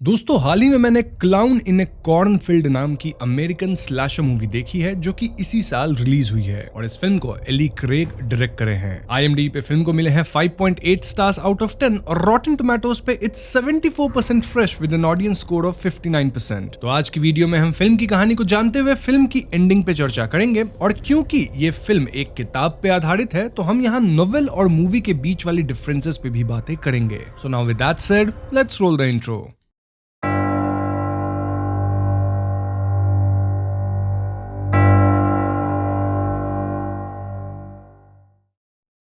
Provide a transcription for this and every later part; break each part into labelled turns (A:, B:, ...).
A: दोस्तों हाल ही में मैंने क्लाउन इन ए कॉर्नफील्ड नाम की अमेरिकन स्लैशर मूवी देखी है जो कि इसी साल रिलीज हुई है और इस फिल्म को एली क्रेग डायरेक्ट करे हैं। IMDb पे फिल्म को मिले हैं 5.8 स्टार्स आउट ऑफ 10 और रॉटन टोमेटोज पे it's 74% fresh with an audience score of 59%। तो आज की वीडियो में हम फिल्म की कहानी को जानते हुए फिल्म की एंडिंग पे चर्चा करेंगे और क्योंकि ये फिल्म एक किताब पे आधारित है तो हम यहाँ नोवेल और मूवी के बीच वाली डिफरेंसेस पे भी बातें करेंगे। So now with that said let's roll the intro.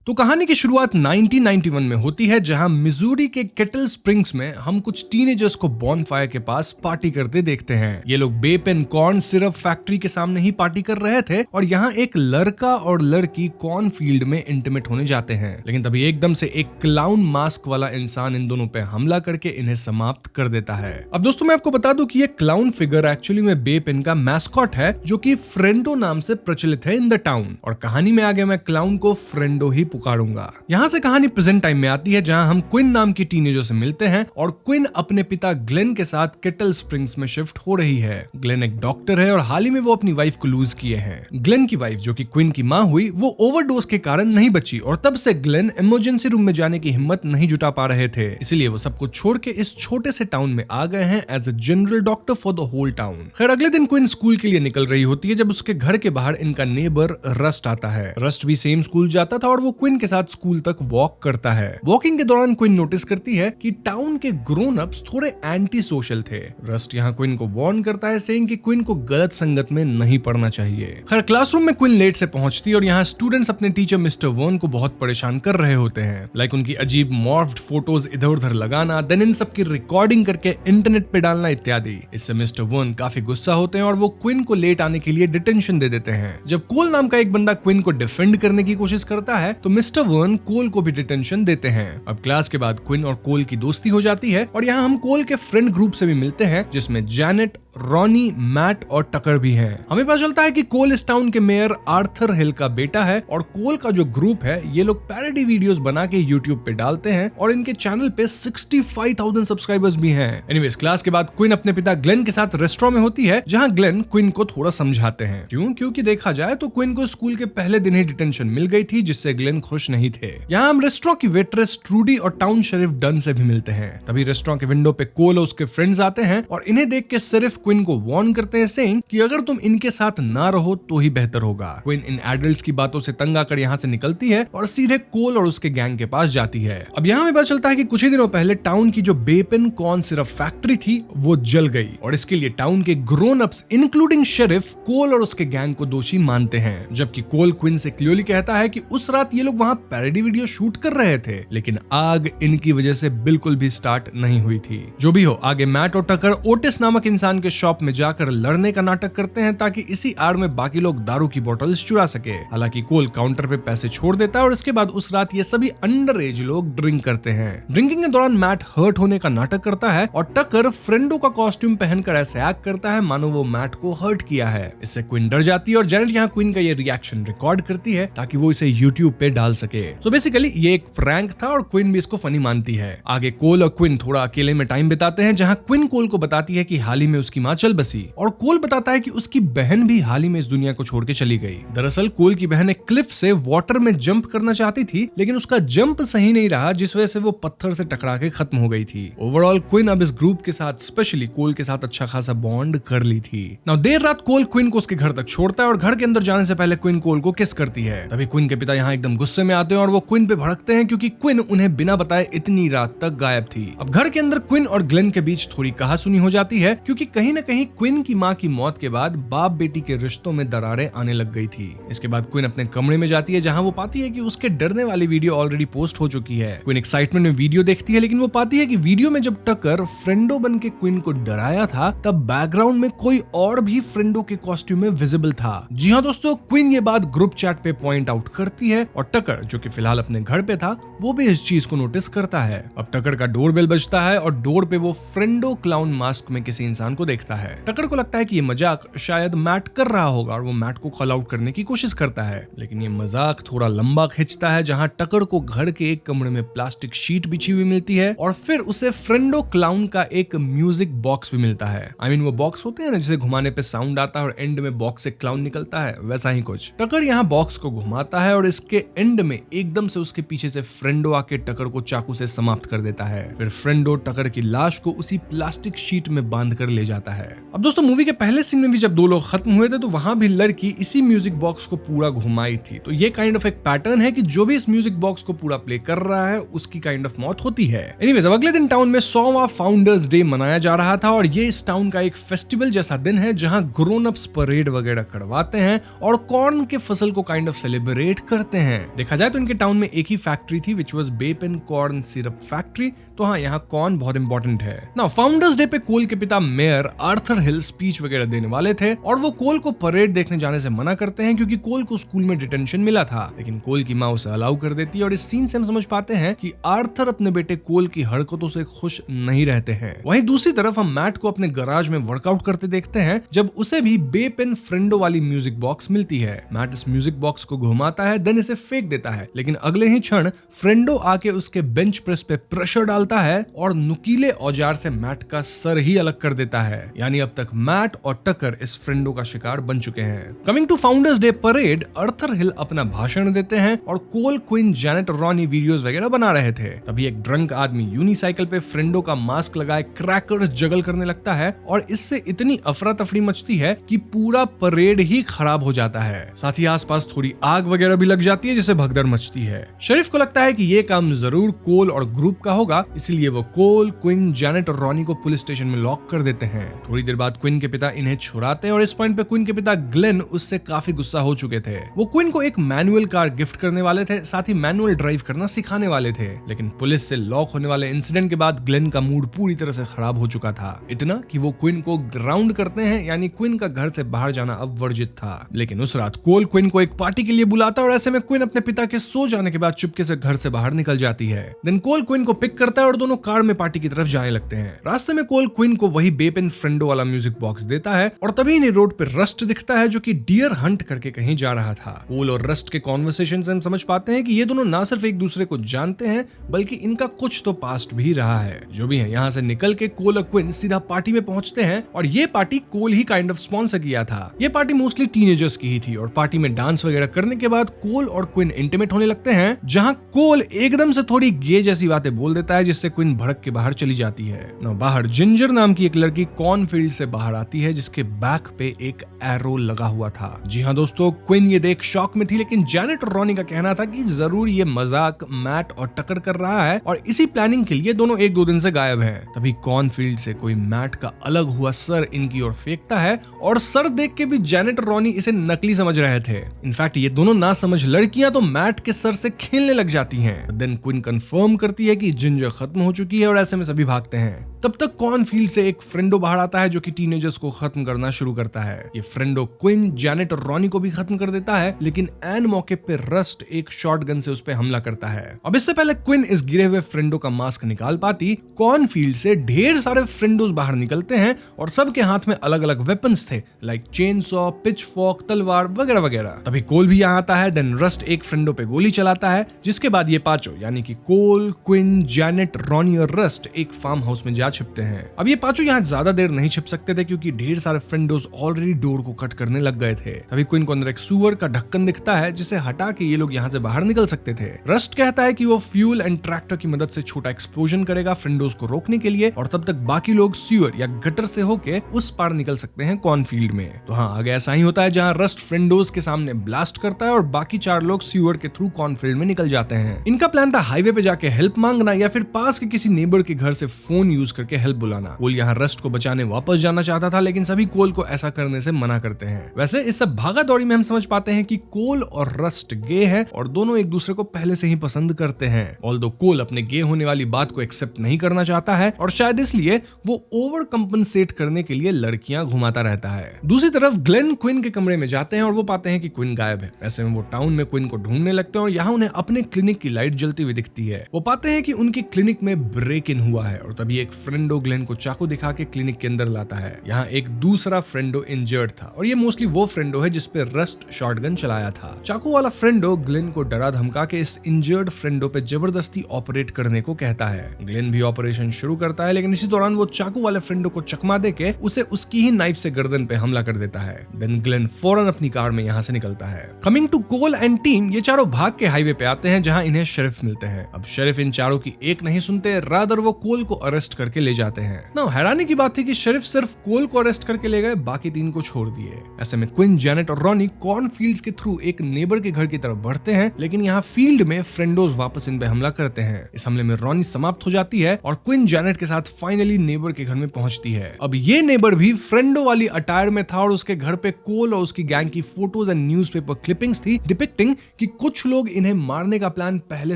A: तो कहानी की शुरुआत 1991 में होती है जहां मिजूरी के केटल स्प्रिंग्स में हम कुछ टीनेजर्स को बॉनफायर के पास पार्टी करते देखते हैं। ये लोग बेप एंड कॉर्न सिरप फैक्ट्री के सामने ही पार्टी कर रहे थे और यहाँ एक लड़का और लड़की कॉर्न फील्ड में इंटीमेट होने जाते हैं, लेकिन तभी एकदम से एक क्लाउन मास्क वाला इंसान इन दोनों पे हमला करके इन्हें समाप्त कर देता है। अब दोस्तों मैं आपको बता दूं कि ये क्लाउन फिगर एक्चुअली में बेप इनका मैस्कॉट है जो कि फ्रेंडो नाम से प्रचलित है इन द टाउन और कहानी में आगे मैं क्लाउन को फ्रेंडो ही पुकारूंगा। यहाँ से कहानी प्रेजेंट टाइम में आती है जहाँ हम क्विन नाम की टीनेजर से मिलते हैं और क्विन अपने पिता ग्लेन के साथ केटल स्प्रिंग्स में शिफ्ट हो रही है। ग्लेन एक डॉक्टर है और हाल ही में वो अपनी वाइफ को लूज किए हैं। ग्लेन की वाइफ जो कि क्विन की माँ हुई वो ओवरडोज के कारण नहीं बची और तब से ग्लेन इमरजेंसी रूम में जाने की हिम्मत नहीं जुटा पा रहे थे, इसलिए वो सबको छोड़ के इस छोटे से टाउन में आ गए हैं as a general doctor for the whole town. खैर अगले दिन क्विन स्कूल के लिए निकल रही होती है जब उसके घर के बाहर इनका नेबर रस्ट आता है। रस्ट भी सेम स्कूल जाता था और वो क्विन के साथ स्कूल तक वॉक करता है। वॉकिंग के दौरान क्विन नोटिस करती है कि टाउन के ग्रोन अप्स थोड़े एंटी सोशल थे। रस्ट यहाँ क्विन को वार्न करता है सेइंग कि क्विन को गलत संगत में नहीं पड़ना चाहिए। खैर क्लासरूम में क्विन लेट से पहुंचती है और यहाँ स्टूडेंट्स अपने टीचर मिस्टर वर्न को बहुत परेशान कर रहे होते हैं, लाइक उनकी अजीब मॉर्फ्ड फोटोज इधर उधर लगाना, देन इन सब की रिकॉर्डिंग करके इंटरनेट पे डालना इत्यादि। इससे मिस्टर वर्न काफी गुस्सा होते हैं और वो क्विन को लेट आने के लिए डिटेंशन दे देते हैं। जब कोल नाम का एक बंदा क्विन को डिफेंड करने की कोशिश करता है तो मिस्टर वर्न कोल को भी डिटेंशन देते हैं। अब क्लास के बाद क्विन और कोल की दोस्ती हो जाती है और यहाँ हम कोल के फ्रेंड ग्रुप से भी मिलते हैं जिसमें जैनेट, रॉनी, मैट और टकर भी हैं। हमें पता चलता है कि कोल इस टाउन के मेयर आर्थर हिल का बेटा है और कोल का जो ग्रुप है ये लोग पैरोडी वीडियोस बना के यूट्यूब पे डालते हैं और इनके चैनल पे 65,000 सब्सक्राइबर्स भी हैं। एनीवेज क्लास के बाद क्विन अपने पिता ग्लेन के साथ रेस्टोरेंट में होती है जहां ग्लेन क्विन को थोड़ा समझाते हैं। क्योंकि देखा जाए तो क्विन को स्कूल के पहले दिन ही डिटेंशन मिल गई थी जिससे ग्लेन खुश नहीं थे। यहाँ हम रेस्टोरेंट की वेट्रेस ट्रूडी और टाउन शेरिफ डन से भी मिलते हैं। तभी रेस्टोरेंट के विंडो पे कोल और उसके फ्रेंड्स आते हैं और इन्हें देख के सिर्फ क्विन को वार्न करते हैं सेइंग कि अगर तुम इनके साथ ना रहो तो ही बेहतर होगा। क्विन इन एडल्ट्स की बातों से तंग आकर यहाँ से निकलती है और सीधे कोल और उसके गैंग के पास जाती है। अब यहाँ हमें पता चलता है कि कुछ ही दिनों पहले टाउन की जो बेपन कॉर्न सिरप फैक्ट्री थी वो जल गई और इसके लिए टाउन के ग्रोन अप्स इंक्लूडिंग शेरिफ कोल और उसके गैंग को दोषी मानते हैं, जबकि कोल क्विन से क्लियरली कहता है कि उस रात ये लोग वहाँ पैरोडी वीडियो शूट कर रहे थे लेकिन आग इनकी वजह से बिल्कुल भी स्टार्ट नहीं हुई थी। जो भी हो आगे मैट और टकर ओटिस नामक इंसान के शॉप में जाकर लड़ने का नाटक करते हैं ताकि इसी आड़ में बाकी लोग दारू की बोतल्स चुरा सके। हालांकि कोल काउंटर पे पैसे छोड़ देता है और इसके बाद उस रात ये सभी अंडर एज लोग ड्रिंक करते हैं। ड्रिंकिंग के दौरान मैट हर्ट होने का नाटक करता है और टकर फ्रेंडो का कॉस्ट्यूम पहनकर ऐसे एक्ट करता है मानो वो मैट को हर्ट किया है। इससे क्विन डर जाती है और जेनेट यहाँ क्विन का ये रिएक्शन रिकॉर्ड करती है ताकि वो इसे यूट्यूब पे डाल सके। सो बेसिकली ये एक प्रैंक था और क्विन भी इसको फनी मानती है। आगे कोल और क्विन थोड़ा अकेले में टाइम बिताते हैं जहां क्विन कोल को बताती है कि हाल ही में उसकी मां चल बसी और कोल बताता है कि उसकी बहन भी हाल ही में इस दुनिया को छोड़ के चली गई। दरअसल कोल की बहन एक क्लिफ से वाटर में जंप करना चाहती थी लेकिन उसका जंप सही नहीं रहा जिस वजह से वो पत्थर से टकरा के खत्म हो गई थी। ओवरऑल क्विन अब इस ग्रुप के साथ स्पेशली कोल के साथ अच्छा खासा बॉन्ड कर ली थी। नाउ देर रात कोल क्विन को उसके घर तक छोड़ता है और घर के अंदर जाने से पहले क्विन कोल को किस करती है। तभी क्विन के पिता यहाँ एकदम गुस्से में आते हैं और वो क्विन पे भड़कते हैं क्योंकि क्विन उन्हें बिना बताए इतनी रात तक गायब थी। अब घर के अंदर क्विन और ग्लेन के बीच थोड़ी कहासुनी हो जाती है क्योंकि कहीं न कहीं क्विन की मां की मौत के बाद बाप बेटी के रिश्तों में दरारें आने लग गई थी। इसके बाद क्विन अपने कमरे में जाती है जहां वो पाती है कि उसके डरने वाली वीडियो ऑलरेडी पोस्ट हो चुकी है। क्विन एक्साइटमेंट में वीडियो देखती है लेकिन वो पाती है कि वीडियो में जब टकर फ्रेंडो बन के क्विन को डराया था तब बैकग्राउंड में कोई और भी फ्रेंडो के कॉस्ट्यूम में विजिबल था। जी हाँ दोस्तों, क्विन ये बात ग्रुप चैट पे पॉइंट आउट करती है और टकर जो कि फिलहाल अपने घर पे था वो भी इस चीज को नोटिस करता है। अब टकर का डोरबेल बजता है और डोर पे वो फ्रेंडो क्लाउन मास्क में किसी इंसान को देखता है। टकर को लगता है कि ये मजाक शायद मैट कर रहा होगा और वो मैट को कॉल आउट करने की कोशिश करता है, लेकिन ये मजाक थोड़ा लंबा खिंचता है, जहां टकर को घर के एक कमरे में प्लास्टिक शीट बिछी हुई मिलती है और फिर उसे फ्रेंडो क्लाउन का एक म्यूजिक बॉक्स भी मिलता है। आई मीन वो बॉक्स होते हैं ना जिसे घुमाने पे साउंड आता है और एंड में बॉक्स से क्लाउन निकलता है, वैसा ही कुछ। टकर यहाँ बॉक्स को घुमाता है और इसके एंड में एकदम से उसके पीछे से फ्रेंडो आके टकर को चाकू से समाप्त कर देता है। फिर फ्रेंडो टकर की लाश को उसी प्लास्टिक शीट में बांध कर ले जाता है। अब दोस्तों मूवी के पहले सीन में भी जब दो लोग खत्म हुए थे तो वहां भी लड़की इसी म्यूजिक बॉक्स को पूरा घुमाई थी, तो ये काइंड ऑफ एक पैटर्न है कि जो भी इस म्यूजिक बॉक्स को पूरा प्ले कर रहा है उसकी काइंड ऑफ मौत होती है। एनीवेज अब अगले दिन टाउन में 100वां फाउंडर्स डे मनाया जा रहा था और ये इस टाउन का एक फेस्टिवल जैसा दिन है जहां ग्रोन अप्स परेड वगैरह करवाते हैं और कॉर्न के फसल को काइंड ऑफ सेलिब्रेट करते हैं। देखा जाए तो इनके टाउन में एक ही फैक्ट्री थी विच वाज बेपन कॉर्न सिरप फैक्ट्री, तो हाँ यहाँ कॉर्न बहुत इंपॉर्टेंट है। नाउ फाउंडर्स डे पे कोल के पिता मेयर आर्थर हिल स्पीच वगैरह देने वाले थे और वो कोल को परेड देखने जाने से मना करते हैं क्योंकि कोल को स्कूल में डिटेंशन मिला था, लेकिन कोल की माँ उसे अलाउ कर देती है और इस सीन से हम समझ पाते हैं कि आर्थर अपने बेटे कोल की हरकतों से खुश नहीं रहते हैं। वहीं दूसरी तरफ हम मैट को अपने गराज में वर्कआउट करते देखते हैं जब उसे भी बेपेन फ्रेंडो वाली म्यूजिक बॉक्स मिलती है। मैट इस म्यूजिक बॉक्स को घुमाता है देन इसे फेंक देता है, लेकिन अगले ही क्षण फ्रेंडो आके उसके बेंच प्रेस पे प्रेशर डालता है और नुकीले औजार से मैट का सर ही अलग कर देता है। यानी अब तक मैट और टकर इस फ्रेंडो का शिकार बन चुके हैं। Coming to founders day parade, Arthur Hill अपना भाषण देते हैं और कोल, क्विन, जैनेट और रॉनी वीडियोस वगैरह बना रहे थे। तभी एक ड्रंक आदमी यूनिसाइकिल पे फ्रेंडो का मास्क लगाए क्रैकर्स जगल करने लगता है और इससे इतनी अफरा तफरी मचती है कि पूरा परेड ही खराब हो जाता है। साथ ही आसपास थोड़ी आग वगैरह भी लग जाती है जिससे भगदड़ मचती है। शरीफ को लगता है कि ये काम जरूर कोल और ग्रुप का होगा, इसलिए वो कोल, क्विन, जैनेट और रॉनी को पुलिस स्टेशन में लॉक कर देते हैं। थोड़ी देर बाद क्विन के पिता इन्हें छुड़ाते हैं और इस पॉइंट पे क्विन के पिता ग्लेन उससे काफी गुस्सा हो चुके थे। वो क्विन को एक मैनुअल कार गिफ्ट करने वाले थे, साथ ही मैनुअल ड्राइव करना सिखाने वाले थे, लेकिन पुलिस से लॉक होने वाले इंसिडेंट के बाद ग्लेन का मूड पूरी तरह से खराब हो चुका था, इतना कि वो क्विन को ग्राउंड करते हैं, यानी क्विन का घर से बाहर जाना अब वर्जित था। लेकिन उस रात कोल क्विन को एक पार्टी के लिए बुलाता और ऐसे में क्विन अपने पिता के सो जाने के बाद चुपके से घर से बाहर निकल जाती है। देन कोल क्विन को पिक करता है और दोनों कार में पार्टी की तरफ जाने लगते हैं। रास्ते में कोल क्विन को वही बेपेन फ्रेंडो वाला म्यूजिक बॉक्स देता है और तभी इन्हें रोड पे रस्ट दिखता है जो कि डियर हंट करके कहीं जा रहा था। कोल और रस्ट के कॉन्वर्सेशन से हम समझ पाते हैं कि ये दोनों ना सिर्फ एक दूसरे को जानते हैं बल्कि इनका कुछ तो पास्ट भी रहा है। जो भी है, यहाँ से निकल के कोल और क्विन सीधा पार्टी में पहुंचते हैं और ये पार्टी कोल ही काइंड ऑफ स्पॉन्सर किया था। ये पार्टी मोस्टली टीनेजर्स की ही थी और पार्टी में डांस वगैरह करने के बाद कोल और क्विन इंटीमेट होने लगते हैं, जहां कोल एकदम से थोड़ी गे जैसी बातें बोल देता है जिससे क्विन भड़क के बाहर चली जाती है। बाहर जिंजर नाम की एक लड़की कॉर्नफील्ड से बाहर आती है जिसके बैक पे एक एरो लगा हुआ था। जी हाँ दोस्तों, क्विन ये देख शॉक में थी, लेकिन जैनेट और रॉनी का कहना था कि जरूर ये मजाक मैट और टकर कर रहा है और इसी प्लानिंग के लिए दोनों एक दो दिन से गायब हैं। तभी कॉर्नफील्ड से कोई मैट का अलग हुआ सर इनकी ओर फेंकता है और सर देख के भी जैनेट और रॉनी इसे नकली समझ रहे थे। इनफैक्ट ये दोनों ना समझ लड़कियां तो मैट के सर से खेलने लग जाती हैं। देन क्विन कंफर्म करती है कि जिंजर खत्म हो चुकी है और ऐसे में सभी भागते हैं। तब तक कॉर्नफील्ड से एक फ्रेंडो बाहर आता है जो कि टीनेजर्स को खत्म करना शुरू करता है। ये फ्रेंडो क्विन, जैनेट और रॉनी को भी खत्म कर देता है, लेकिन एन मौके पे रस्ट एक शॉटगन से उस पे हमला करता है। अब इससे पहले क्विन इस गिरे हुए फ्रेंडो का मास्क निकाल पाती, कॉर्नफील्ड से ढेर सारे फ्रेंडोज बाहर निकलते हैं और सबके हाथ में अलग अलग वेपन्स थे, like chain saw, pitch fork, तलवार वगैरह वगैरह। तभी कोल भी यहाँ आता है। देन रस्ट एक फ्रेंडो पे गोली चलाता है, जिसके बाद ये पांचों यानी कि कोल, क्विन, जैनेट, रॉनी और रस्ट एक फार्म हाउस में जा छिपते हैं। अब ये पांचों यहाँ ज्यादा देर नहीं छिप सकते थे क्योंकि ढेर सारे फ्रेंडोज ऑलरेडी डोर को कट करने लग गए थे। तभी क्विन को अंदर एक सुअर का ढक्कन दिखता है जिसे हटा के ये लोग यहाँ से बाहर निकल सकते थे। रस्ट कहता है कि वो फ्यूल एंड ट्रैक्टर की मदद से छोटा एक्सप्लोजन करेगा फ्रेंडोज को रोकने के लिए और तब तक बाकी लोग सुअर या गटर से होके उस पार निकल सकते हैं कॉर्नफील्ड में। तो हाँ, आगे ऐसा ही होता है जहाँ रस्ट फ्रेंडोज के सामने ब्लास्ट करता है और बाकी चार लोग सुअर के थ्रू कॉर्नफील्ड में निकल जाते हैं। इनका प्लान था हाईवे पे जाके हेल्प मांगना या फिर पास के किसी नेबर के घर से फोन यूज करके हेल्प बुलाना। कोल यहाँ रस्ट को बचाने वापस जाना चाहता था, लेकिन सभी कोल को ऐसा करने से मना करते हैं। वैसे इस सब भागा दौड़ी में हम समझ पाते हैं कि कोल और रस्ट गे हैं और दोनों एक दूसरे को पहले से ही पसंद करते हैं। ऑल्दो कोल अपने गे होने वाली बात को एक्सेप्ट नहीं करना चाहता है और शायद इसलिए वो ओवर कंपनसेट करने के लिए लड़कियां घुमाता रहता है। दूसरी तरफ ग्लेन क्विन के कमरे में जाते हैं और वो पाते हैं कि क्विन गायब है। ऐसे में वो टाउन में क्विन को ढूंढने लगते हैं और यहाँ उन्हें अपने क्लिनिक की लाइट जलती हुई दिखती है। वो पाते हैं कि उनकी क्लिनिक में ब्रेक इन हुआ है और तभी एक फ्रेंडो ग्लेन को चाकू दिखा के क्लिनिक के अंदर लाता है। यहाँ एक दूसरा फ्रेंडो इंजर्ड था और ये मोस्टली वो फ्रेंडो है जिसपे रस्ट शॉटगन चलाया था। चाकू वाला फ्रेंडो ग्लेन को डरा धमका के इस इंजर्ड फ्रेंडो पे जबरदस्ती ऑपरेट करने को कहता है। ग्लेन भी ऑपरेशन शुरू करता है, लेकिन इसी दौरान वो चाकू वाले फ्रेंडो को चकमा देके उसे उसकी ही नाइफ से गर्दन पे हमला कर देता है। देन ग्लेन फौरन अपनी कार में यहाँ से निकलता है। Coming to Cole and team, ये चारों भाग के हाईवे पे आते हैं जहाँ इन्हें शेरिफ मिलते हैं। अब शेरिफ इन चारों की एक नहीं सुनते, रादर वो कोल को अरेस्ट करके ले जाते हैं। ना हैरानी की बात थी कि शेरिफ सिर्फ कोल को अरेस्ट करके ले गए, बाकी 3 को छोड़ दिए। ऐसे में क्विन, जैनेट और रॉनी कॉर्नफील्ड्स के थ्रू एक नेबर के घर की तरफ बढ़ते हैं, लेकिन यहाँ फील्ड में फ्रेंडोज वापस इन पे हमला करते हैं। इस हमले में रॉनी समाप्त हो जाती है और क्विन जैनेट के साथ फाइनली नेबर के घर में पहुंचती है। अब ये नेबर भी फ्रेंडो वाली अटायर में था और उसके घर पे कोल और उसकी गैंग की फोटोज एंड न्यूज़पेपर क्लिपिंग्स थी डिपिक्टिंग कि कुछ लोग इन्हें मारने का प्लान पहले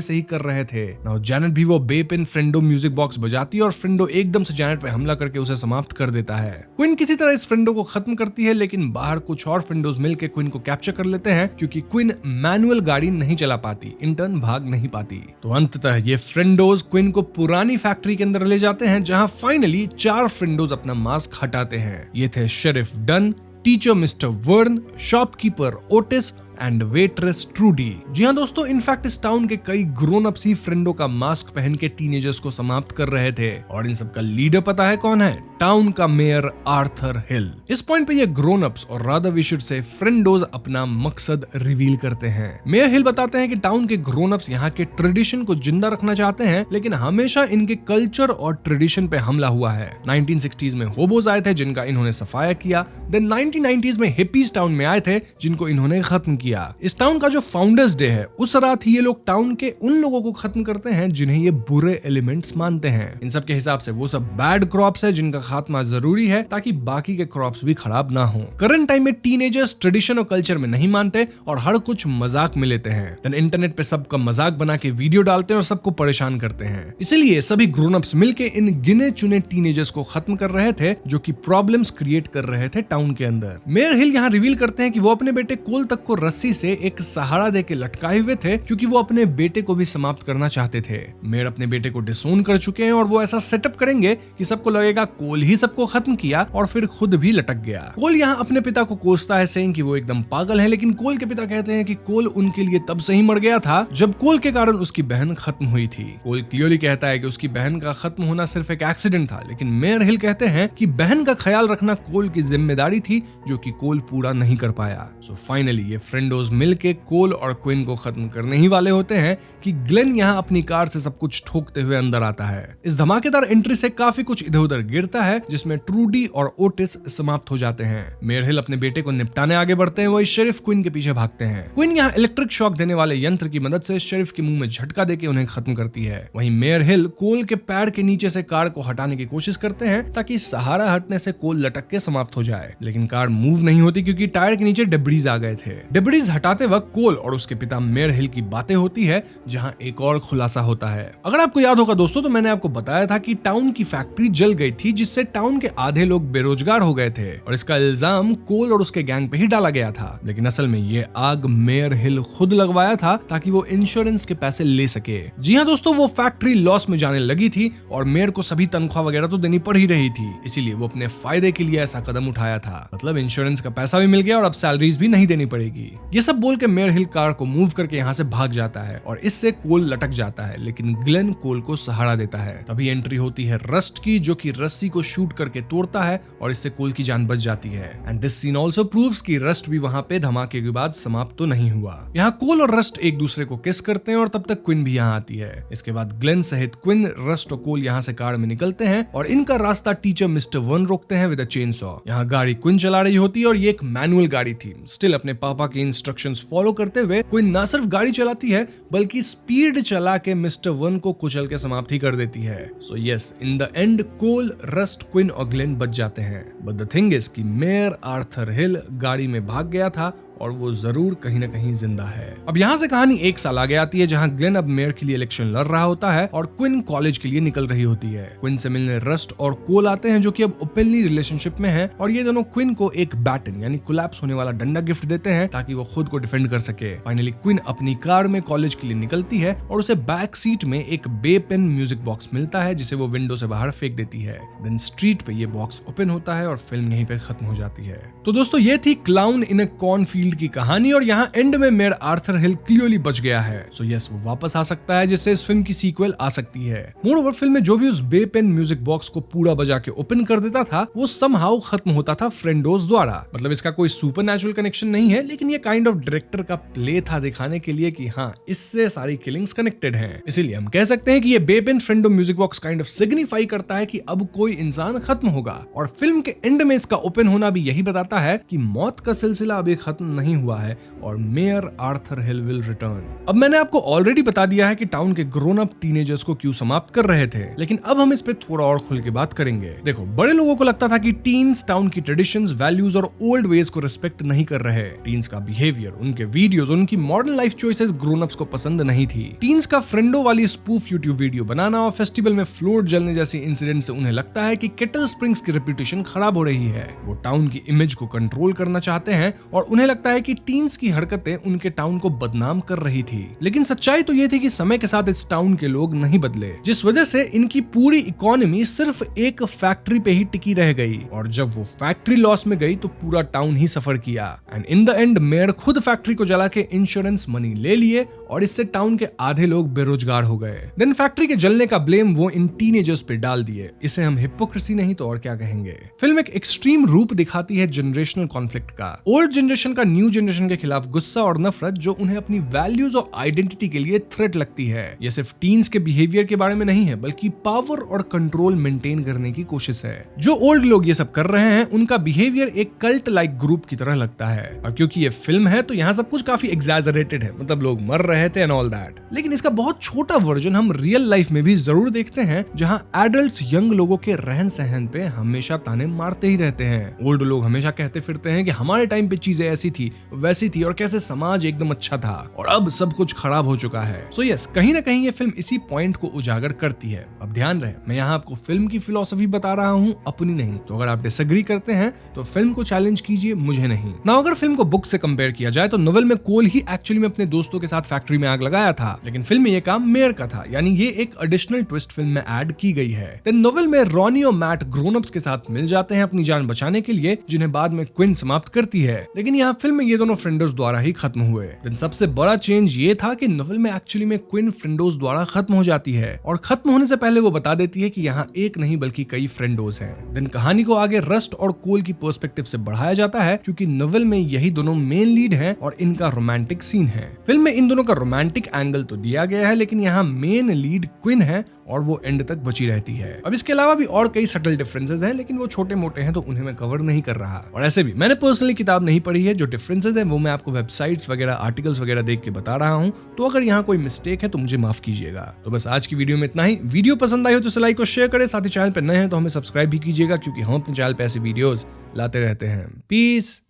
A: से ही कर रहे थे। नाउ जैनेट भी वो बेपिन फ्रेंडो म्यूजिक बॉक्स बजाती है और फ्रेंडो एकदम से जैनेट पे हमला करके उसे समाप्त कर देता है। क्विन किसी तरह इस फ्रेंडो को खत्म करती है, लेकिन बाहर कुछ और फ्रेंडोज मिलकर क्विन को कैप्चर कर लेते हैं क्योंकि क्विन मैनुअल गाड़ी नहीं चला पाती, इंटर्न भाग नहीं पाती। तो अंततः ये फ्रेंडोज क्विन को पुरानी फैक्ट्री के अंदर ले जाते हैं जहां फाइनली 4 फ्रेंडोज अपना मास्क हटाते हैं। ये थे sheriff Dunn, teacher mister Vern, shopkeeper Otis and waitress Trudy. जी हाँ दोस्तों, इनफैक्ट इस टाउन के कई ग्रोन अप्स ही फ्रेंडो का मास्क पहन के टीनेजर्स को समाप्त कर रहे थे और इन सबका लीडर पता है कौन है? टाउन का मेयर आर्थर हिल। इस पॉइंट पे ये ग्रोन अप्स और रादर वी शुड से फ्रेंडोज अपना मकसद रिवील करते हैं। मेयर हिल बताते हैं कि टाउन के ग्रोन अप्स यहाँ के ट्रेडिशन को जिंदा रखना चाहते हैं, लेकिन हमेशा इनके कल्चर और ट्रेडिशन पे हमला हुआ है। 1960s में होबोज आए थे जिनका इन्होंने सफाया किया, देन 1990s में हिपीज टाउन में आए थे जिनको इन्होंने खत्म किया। इस टाउन का जो फाउंडर्स डे है उस रात ही ये लोग टाउन के उन लोगों को खत्म करते हैं जिन्हें ये बुरे एलिमेंट्स मानते हैं। इन सब के हिसाब से वो सब बैड क्रॉप्स है जिनका खात्मा जरूरी है ताकि बाकी के क्रॉप्स भी खराब ना हो। करंट टाइम में टीनेजर्स ट्रेडिशन और कल्चर में नहीं मानते और हर कुछ मजाक में लेते हैं। देन इंटरनेट पे सबका मजाक बना के वीडियो डालते हैं और सबको परेशान करते हैं। इसीलिए सभी ग्रोन अप्स मिलके इन गिने चुने टीनेजर्स को खत्म कर रहे थे जो कि प्रॉब्लम्स क्रिएट कर रहे थे टाउन के अंदर। मेयर हिल यहाँ रिवील करते हैं कि वो अपने बेटे कोल तक को रस्सी से एक सहारा देके लटकाए हुए थे क्योंकि वो अपने बेटे को भी समाप्त करना चाहते थे। मेयर अपने बेटे को डिसोन कर चुके हैं और वो ऐसा सेटअप करेंगे कि सबको लगेगा कोल ही सबको खत्म किया और फिर खुद भी लटक गया। कोल यहाँ अपने पिता को कोसता है सेइंग कि वो एकदम पागल है, लेकिन कोल के पिता कहते हैं कि कोल उनके लिए तब से ही मर गया था जब कोल के कारण उसकी बहन खत्म हुई थी। कोल क्लियरली कहता है कि उसकी बहन का खत्म होना सिर्फ एक एक्सीडेंट था, लेकिन मेयर हिल कहते हैं कि बहन का ख्याल रखना कोल की जिम्मेदारी थी जो कि कोल पूरा नहीं कर पाया। सो फाइनली ये फ्रेंडोज मिलके कोल और क्विन को खत्म करने ही वाले होते हैं कि ग्लेन यहाँ अपनी कार से सब कुछ ठोकते हुए अंदर आता है। इस धमाकेदार एंट्री से काफी कुछ इधर उधर गिरता है जिसमें ट्रूडी और ओटिस समाप्त हो जाते हैं। मेयर हिल अपने बेटे को निपटाने आगे बढ़ते हैं, वही शेरिफ क्विन के पीछे भागते हैं। क्विन यहाँ इलेक्ट्रिक शॉक देने वाले यंत्र की मदद से शेरिफ के मुंह में झटका देके उन्हें खत्म करती है। वहीं मेयर हिल कोल के पैर के नीचे से कार को हटाने की कोशिश करते हैं ताकि सहारा हटने से कोल लटक के समाप्त हो जाए, लेकिन कार मूव नहीं होती क्योंकि टायर के नीचे डेब्रीज आ गए थे। डेब्रीज हटाते वक्त कोल और उसके पिता मेयर हिल की बातें होती है जहां एक और खुलासा होता है। अगर आपको याद होगा दोस्तों तो मैंने आपको बताया था कि टाउन की फैक्ट्री जल गई थी जिससे टाउन के आधे लोग बेरोजगार हो गए थे और इसका इल्जाम कोल और उसके गैंग पे ही डाला गया था, लेकिन असल में ये आग मेयर हिल खुद लगवाया था ताकि वो इंश्योरेंस के पैसे ले सके। जी हाँ दोस्तों, वो फैक्ट्री लॉस में जाने लगी थी और मेयर को सभी तनख्वाह वगैरह तो देनी पड़ ही रही थी, इसीलिए वो अपने फायदे के लिए ऐसा कदम उठाया था। मतलब इंश्योरेंस का पैसा भी मिल गया और अब सैलरीज भी नहीं देनी पड़ेगी। ये सब बोल के मेयर हिल कार को मूव करके यहाँ से भाग जाता है और इससे कोल लटक जाता है, लेकिन ग्लेन कोल को सहारा देता है। तभी एंट्री होती है रस्ट की जो कि रस्सी को शूट करके तोड़ता है और इससे कोल की जान बच जाती है। And this scene also proves कि रस्ट भी वहां पे धमाके के बाद समाप्त तो नहीं हुआ। यहाँ कोल और रस्ट एक दूसरे को किस करते हैं और तब तक क्विन भी यहाँ आती है। इसके बाद ग्लेन सहित क्विन, रस्ट और कोल यहाँ से कार में निकलते हैं और इनका रास्ता टीचर मिस्टर वन रोकते हैं विद अ चेन सॉ। यहाँ गाड़ी क्विन चला रही होती है और ये एक मैनुअल गाड़ी थी। स्टिल अपने पापा के इंस्ट्रक्शंस फॉलो करते हुए क्विन ना सिर्फ गाड़ी चलाती है बल्कि स्पीड चला के मिस्टर वन को कुचल के समाप्ति कर देती है। So yes, in the end Cole, Rust, Quinn और ग्लेन बच जाते हैं। बट द थिंग इज कि मेयर आर्थर हिल गाड़ी में भाग गया था और वो जरूर कहीं ना कहीं जिंदा है। अब यहाँ से कहानी 1 साल आगे आती है, जहाँ ग्लेन अब मेयर के लिए इलेक्शन लड़ रहा होता है और क्विन कॉलेज के लिए निकल रही होती है। क्विन से मिलने रस्ट और कोल आते हैं, जो कि अब ओपनली रिलेशनशिप में है, और ये दोनों क्विन को एक बैटन यानी कोलैप्स होने वाला डंडा गिफ्ट देते हैं ताकि वो खुद को डिफेंड कर सके। फाइनली क्विन अपनी कार में कॉलेज के लिए निकलती है और उसे बैक सीट में एक बेपेन म्यूजिक बॉक्स मिलता है, जिसे वो विंडो से बाहर फेंक देती है। देन स्ट्रीट पे ये बॉक्स ओपन होता है और फिल्म यहीं पे खत्म हो जाती है। तो दोस्तों, ये थी क्लाउन इन ए कॉर्नफील्ड की कहानी, और यहाँ एंड में मेयर आर्थर हिल क्लियरली बच गया है। सो यस, वो वापस आ सकता है, जिससे इस फिल्म की सीक्वल आ सकती है। मोर ओवर, फिल्म में जो भी उस बेपेन म्यूजिक बॉक्स को पूरा बजा के ओपन कर देता था, वो समहाउ खत्म होता था फ्रेंडोज द्वारा। मतलब इसका कोई सुपरनैचुरल कनेक्शन नहीं है, लेकिन ये काइंड ऑफ डायरेक्टर का प्ले था दिखाने के लिए कि हाँ, इससे सारी किलिंग्स कनेक्टेड हैं। इसीलिए हम कह सकते हैं कि ये बेपेन Frendo music box kind of signify करता है कि अब कोई इंसान खत्म होगा, और फिल्म के एंड में इसका ओपन होना भी यही बताता है कि मौत का सिलसिला अभी खत्म नहीं हुआ है और mayor Arthur hill will return. अब मैंने आपको ऑलरेडी बता दिया है कि टाउन के ग्रोन अप टीनेजर्स को क्यों समाप्त कर रहे थे, लेकिन अब हम इस पे थोड़ा और खुल के बात करेंगे। देखो, बड़े लोगों को लगता था कि टीन्स टाउन की ट्रेडिशंस, वैल्यूज और ओल्ड वेज को रिस्पेक्ट नहीं कर रहे। टीन्स का बिहेवियर, उनके वीडियोस, उनकी modern life choices grown ups को पसंद नहीं थी। टीन्स का फ्रेंडो वाली स्पूफ यूट्यूब वीडियो बनाना और फेस्टिवल में फ्लोट जलने जैसे इंसिडेंट से उन्हें लगता है कि केटल स्प्रिंग्स की रेपुटेशन खराब हो रही है। वो टाउन की इमेज को कंट्रोल करना चाहते हैं और उन्हें लगता है कि टीन्स की हरकतें उनके टाउन को बदनाम कर रही थी। लेकिन सच्चाई तो ये थी कि समय के साथ इस टाउन के लोग नहीं बदले, जिस वजह से इनकी पूरी इकोनॉमी सिर्फ एक फैक्ट्री पे ही टिकी रह गई, और जब वो फैक्ट्री लॉस में गई तो पूरा टाउन ही सफर किया। And in the and mayor खुद फैक्ट्री को जला के इंश्योरेंस मनी ले लिए और इससे टाउन के आधे लोग बेरोजगार हो गए। देन फैक्ट्री के जलने का ब्लेम वो इन टीनेजर्स पे डाल दिए। इसे हम हिपोक्रेसी नहीं तो और क्या कहेंगे। फिल्म एक एक्सट्रीम रूप दिखाती है जनरेशनल कॉन्फ्लिक्ट का। ओल्ड जनरेशन का न्यू जनरेशन के खिलाफ गुस्सा और नफरत, जो उन्हें अपनी वैल्यूज और आइडेंटिटी के लिए थ्रेट लगती है। ये सिर्फ टीन्स के बिहेवियर के बारे में नहीं है, बल्कि पावर और कंट्रोल मेंटेन करने की कोशिश है। जो ओल्ड लोग ये सब कर रहे हैं, उनका बिहेवियर एक कल्ट लाइक ग्रुप की तरह लगता है। और क्योंकि ये फिल्म है तो यहाँ सब कुछ काफी एग्जैजरेटेड है, मतलब लोग मर रहे थे एंड ऑल दैट। लेकिन इसका बहुत छोटा वर्जन हम रियल लाइफ में भी जरूर देखते हैं, जहां एडल्ट्स यंग लोगों के रहन सहन पे हमेशा ताने मारते ही रहते हैं। ओल्ड लोग हमेशा कहते फिरते हैं कि हमारे टाइम पे चीजें ऐसी थी, वैसी थी, और कैसे समाज एकदम अच्छा था और अब सब कुछ खराब हो चुका है। सो यस, कहीं ना कहीं ये फिल्म इसी पॉइंट को उजागर करती है। अब ध्यान रहे, मैं यहाँ आपको फिल्म की फिलॉसफी बता रहा हूँ, अपनी नहीं। तो अगर आप डिसएग्री करते हैं तो फिल्म को चैलेंज कीजिए, मुझे नहीं ना। अगर फिल्म को बुक से कंपेयर किया जाए तो नोवेल में कोल ही एक्चुअली में अपने दोस्तों के साथ फैक्ट्री में आग लगाया था, लेकिन फिल्म में ये काम मेयर का था, यानी ये एक एडिशनल ट्विस्ट फिल्म में ऐड की गई है। देन नोवेल में रॉनी और मैट ग्रोन अप्स के साथ मिल जाते हैं अपनी जान बचाने के लिए, जिन्हें बाद में क्विन समाप्त करती है। लेकिन यहाँ फिल्म में ये दोनों फ्रेंडोज द्वारा ही खत्म हुए। देन सबसे बड़ा चेंज ये था कि नोवेल में एक्चुअली में क्विन फ्रेंडोज द्वारा खत्म हो जाती है, और खत्म होने से पहले वो बता देती है कि यहाँ एक नहीं बल्कि कई फ्रेंडोज हैं। देन कहानी को आगे रस्ट और कोल की पर्सपेक्टिव से बढ़ाया जाता है, क्योंकि नोवेल में यही दोनों मेन लीड हैं और इनका रोमांटिक सीन है। फिल्म में इन दोनों का रोमांटिक एंगल तो दिया गया है, लेकिन यहाँ मेन लीड क्विन है और वो एंड तक बची रहती है। अब इसके अलावा भी और कई सटल डिफरेंसेस हैं, लेकिन वो छोटे मोटे हैं तो उन्हें मैं कवर नहीं कर रहा। और ऐसे भी मैंने पर्सनली किताब नहीं पढ़ी है, जो डिफरेंसेस हैं वो मैं आपको वेबसाइट्स वगैरह, आर्टिकल्स वगैरह देख के बता रहा हूँ। तो अगर यहाँ कोई मिस्टेक है तो मुझे माफ कीजिएगा। तो बस आज की वीडियो में इतना ही। वीडियो पसंद आई हो तो इसे लाइक और शेयर करें, साथ ही चैनल पर नए हैं तो हमें सब्सक्राइब भी कीजिएगा, क्योंकि हम अपने चैनल पे ऐसे वीडियोस लाते रहते हैं। पीस।